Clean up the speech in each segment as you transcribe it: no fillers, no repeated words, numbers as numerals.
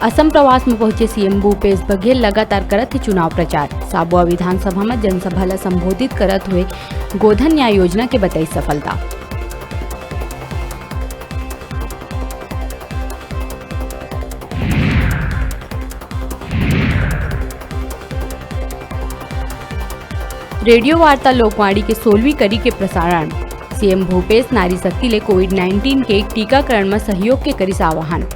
असम प्रवास में पहुंचे सीएम भूपेश बघेल लगातार करत ही चुनाव प्रचार। साबुआ विधानसभा में जनसभा ला संबोधित करत हुए गोधन न्याय योजना के बताई सफलता। रेडियो वार्ता लोकवाणी के 16वीं कड़ी के प्रसारण। सीएम भूपेश नारी शक्ति ले कोविड-19 के टीकाकरण में सहयोग के करिस आह्वान।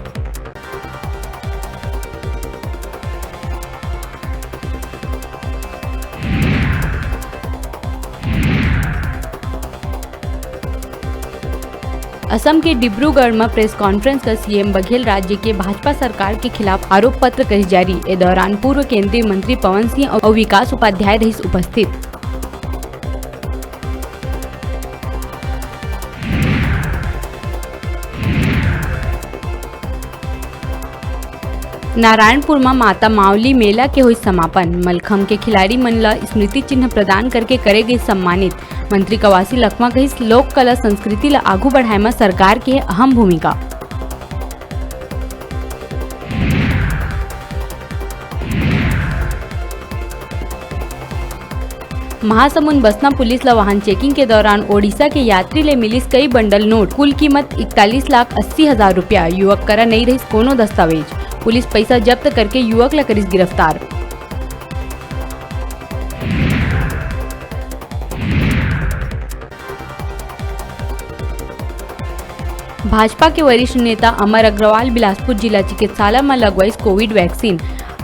असम के डिब्रूगढ़ में प्रेस कॉन्फ्रेंस कर सीएम बघेल राज्य के भाजपा सरकार के खिलाफ आरोप पत्र करी जारी। ए दौरान पूर्व केंद्रीय मंत्री पवन सिंह और विकास उपाध्याय रही उपस्थित। नारायणपुर में माता मावली मेला के हुई समापन। मलखम के खिलाड़ी मन ला स्मृति चिन्ह प्रदान करके करे गई सम्मानित। मंत्री कवासी लखमा कहिस लोक कला संस्कृति ला आगू बढ़ाए में सरकार के अहम भूमिका। महासमुंद बसना पुलिस ला वाहन चेकिंग के दौरान ओडिशा के यात्री ले मिलिस कई बंडल नोट। कुल कीमत 41,80,000 रुपया। युवक करा नहीं रही कोनो दस्तावेज। पुलिस पैसा जब्त करके युवक ला करिस गिरफ्तार। भाजपा के वरिष्ठ नेता अमर अग्रवाल बिलासपुर जिला चिकित्सालय में लगवाइस कोविड वैक्सीन।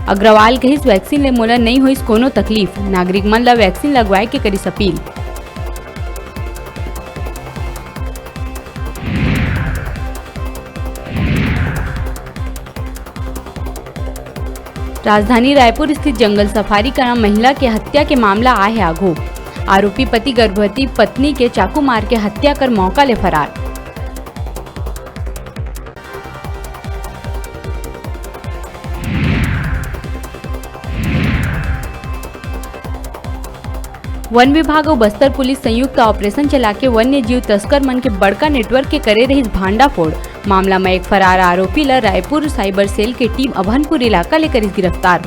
अग्रवाल कहिस वैक्सीन ले मोला नहीं होइस कोनो तकलीफ। नागरिक मन ला वैक्सीन लगवाए के करिस अपील। राजधानी रायपुर स्थित जंगल सफारी करा महिला के हत्या के मामला आए है आगू। आरोपी पति गर्भवती पत्नी के चाकू मार के हत्या कर मौका ले फरार। वन विभाग और बस्तर पुलिस संयुक्त ऑपरेशन चला के वन्य जीव तस्कर मन के बड़का नेटवर्क के करे रही भांडाफोड़। मामला में एक फरार आरोपी ला रायपुर साइबर सेल के टीम अभनपुर इलाका ले करिस गिरफ्तार।